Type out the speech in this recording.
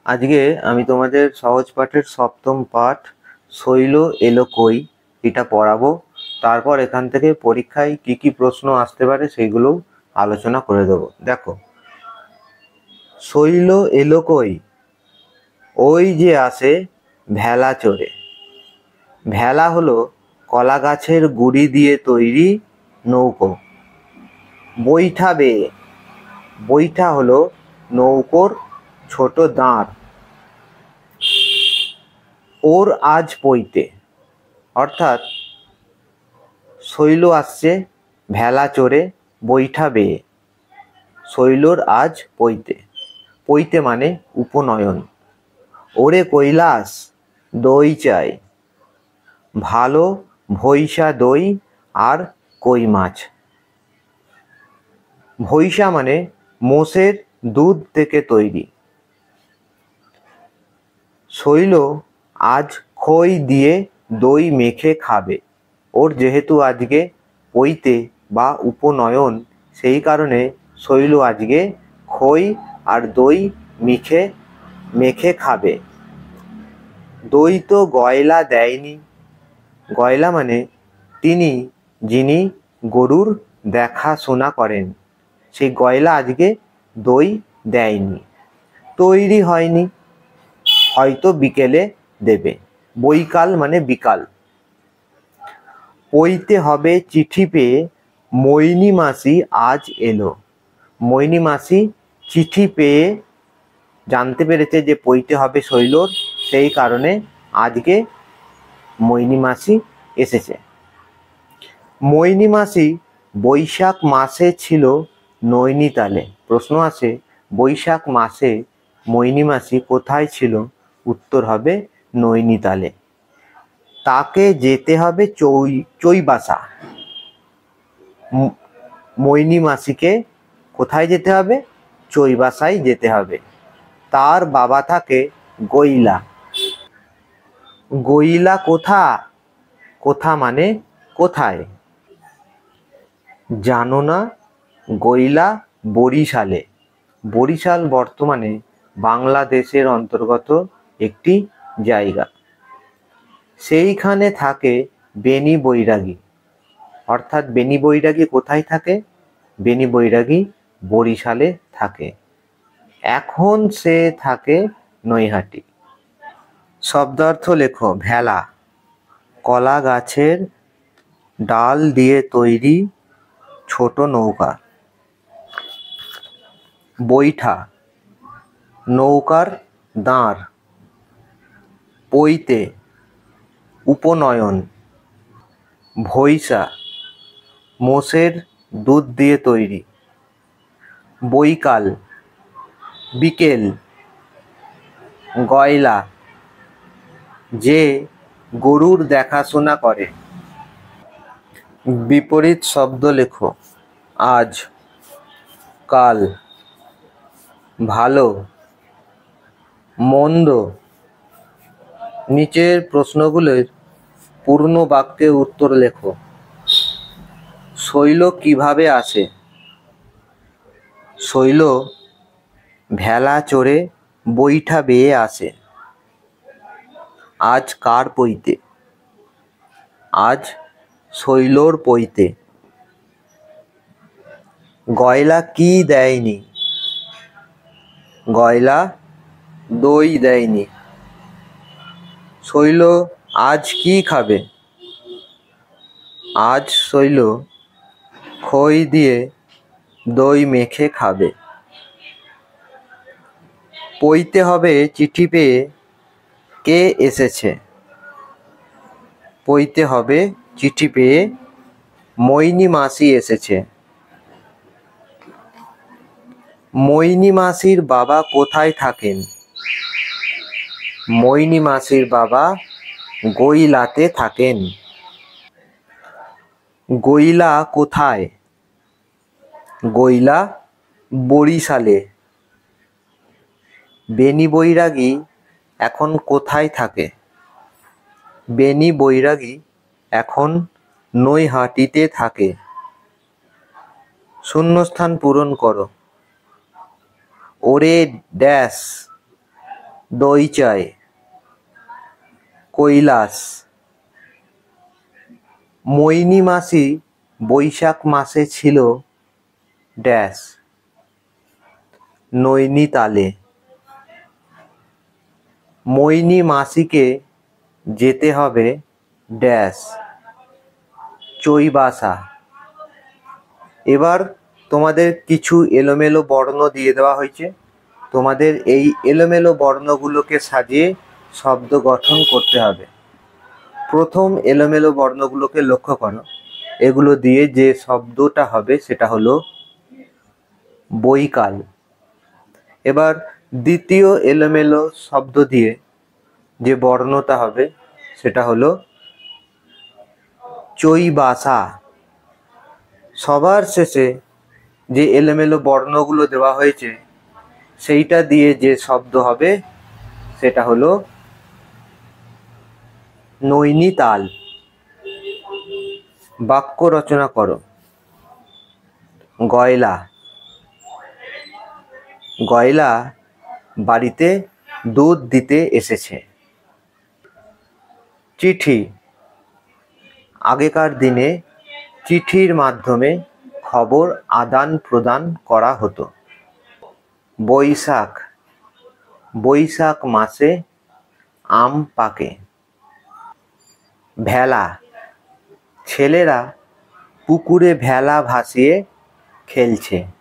আজকে আমি তোমাদের সহজ পাঠের সপ্তম পাঠ শৈল এলো কই এটা পড়াবো। তারপর এখান থেকে পরীক্ষায় কি কি প্রশ্ন আসতে পারে সেগুলো আলোচনা করে দেবো। দেখো, শৈল এলো কই, ওই যে আসে ভেলা চড়ে। ভেলা হলো কলা গাছের গুড়ি দিয়ে তৈরি নৌকো। বৈঠা বেয়ে, বৈঠা হলো নৌকোর ছোট দাঁড়। ওর আজ পইতে, অর্থাৎ শৈল আসছে ভেলা চড়ে বৈঠা বেয়ে। শৈলর আজ পইতে, পইতে মানে উপনয়ন। ওরে কৈলাস দই চাই, ভালো ভৈসা দই আর কই মাছ। ভৈসা মানে মোষের দুধ থেকে তৈরি। শৈল আজ খই দিয়ে দই মেখে খাবে। ওর যেহেতু আজকে পৈতে বা উপনয়ন, সেই কারণে শৈল আজকে খই আর দই মেখে খাবে। দই তো গয়লা দেয়নি। গয়লা মানে তিনি, যিনি গরুর দেখাশোনা করেন, সেই গয়লা আজকে দই দেয়নি। তৈরি হয়নি, হয়তো বিকেলে দেবে। বৈকাল মানে বিকাল। পইতে হবে চিঠি পেয়ে মৈনী মাসি আজ এলো। মৈনী মাসি চিঠি পেয়ে জানতে পেরেছে যে পইতে হবে শৈলর, সেই কারণে আজকে মৈনী মাসি এসেছে। মৈনী মাসি বৈশাখ মাসে ছিল নৈনিতালে। প্রশ্ন আছে, বৈশাখ মাসে মৈনী মাসি কোথায় ছিল? উত্তর হবে নৈনিতালে। তাকে যেতে হবে চৈবাসা। মৈনী মাসিকে কোথায় যেতে হবে? চৈবাসায় যেতে হবে। তার বাবা থাকে গৈলা। গৈলা কোথা? কোথা মানে কোথায়। জানো না? গৈলা বরিশালে। বরিশাল বর্তমানে বাংলাদেশের অন্তর্গত একটি জায়গা। সেইখানে থাকে বেনি বৈরাগী। অর্থাৎ বেনি বৈরাগী কোথায় থাকে? বেনি বৈরাগী বরিশালে থাকে। এখন সে থাকে নৈহাটি। শব্দার্থ লেখো। ভেলা কলা গাছের ডাল দিয়ে তৈরি ছোট নৌকা। বৈঠা নৌকার দাঁড়। পইতে উপনয়ন। ভৈসা মোষের দুধ দিয়ে তৈরি। বৈকাল বিকেল। গয়লা যে গরুর দেখাশোনা করে। বিপরীত শব্দ লেখো। আজ, কাল, ভালো, মন্দ। নিচের প্রশ্নগুলোর পূর্ণ বাক্যে উত্তর লেখো। শৈল কিভাবে আসে? শৈল ভেলা চড়ে বৈঠা বেয়ে আসে। আজ কার পইতে? আজ শৈলর পইতে। গয়লা কি দেয়নি? গয়লা দই দেয়নি। শৈল আজ কি খাবে? আজ শৈল খই দিয়ে দই মেখে খাবে। পইতে হবে চিঠি পেয়ে কে এসেছে? পইতে হবে চিঠি পেয়ে মৈনী মাসি এসেছে। মৈনী মাসির বাবা কোথায় থাকেন? মৈনী মাসির বাবা গৈলাতে থাকেন। গৈলা কোথায়? গৈলা বরিশালে। বেনি বৈরাগী এখন কোথায় থাকে? বেনি বৈরাগী এখন নৈহাটিতে থাকে। শূন্যস্থান পূরণ করো। ওরে ড্যাশ দই চায়। কৈলাস। মোহিনী মাসি বৈশাখ মাসে ছিল ড্যাশ। নৈনিতালে। মোহিনী মাসিকে যেতে হবে ড্যাশ। চৈবাসা। এবার তোমাদের কিছু এলোমেলো বর্ণ দিয়ে দেওয়া হয়েছে, তোমাদের এই এলোমেলো বর্ণগুলোকে সাজিয়ে শব্দ গঠন করতে হবে। প্রথম এলোমেলো বর্ণগুলোকে লক্ষ্য করো, এগুলো দিয়ে যে শব্দটা হবে সেটা হলো বৈকাল। এবার দ্বিতীয় এলোমেলো শব্দ দিয়ে যে বর্ণটা হবে সেটা হলো চৈবাসা। সবার শেষে যে এলোমেলো বর্ণগুলো দেওয়া হয়েছে সেইটা দিয়ে যে শব্দ হবে সেটা হলো নৈনিতাল। বাক্য রচনা করো। গয়লা। গয়লা বাড়িতে দুধ দিতে এসেছে। চিঠি। আগেকার দিনে চিঠির মাধ্যমে খবর আদান প্রদান করা হতো। বৈশাখ। বৈশাখ মাসে আম পাকে। ভেলা। ছেলেরা পুকুরে ভেলা ভাসিয়ে খেলছে।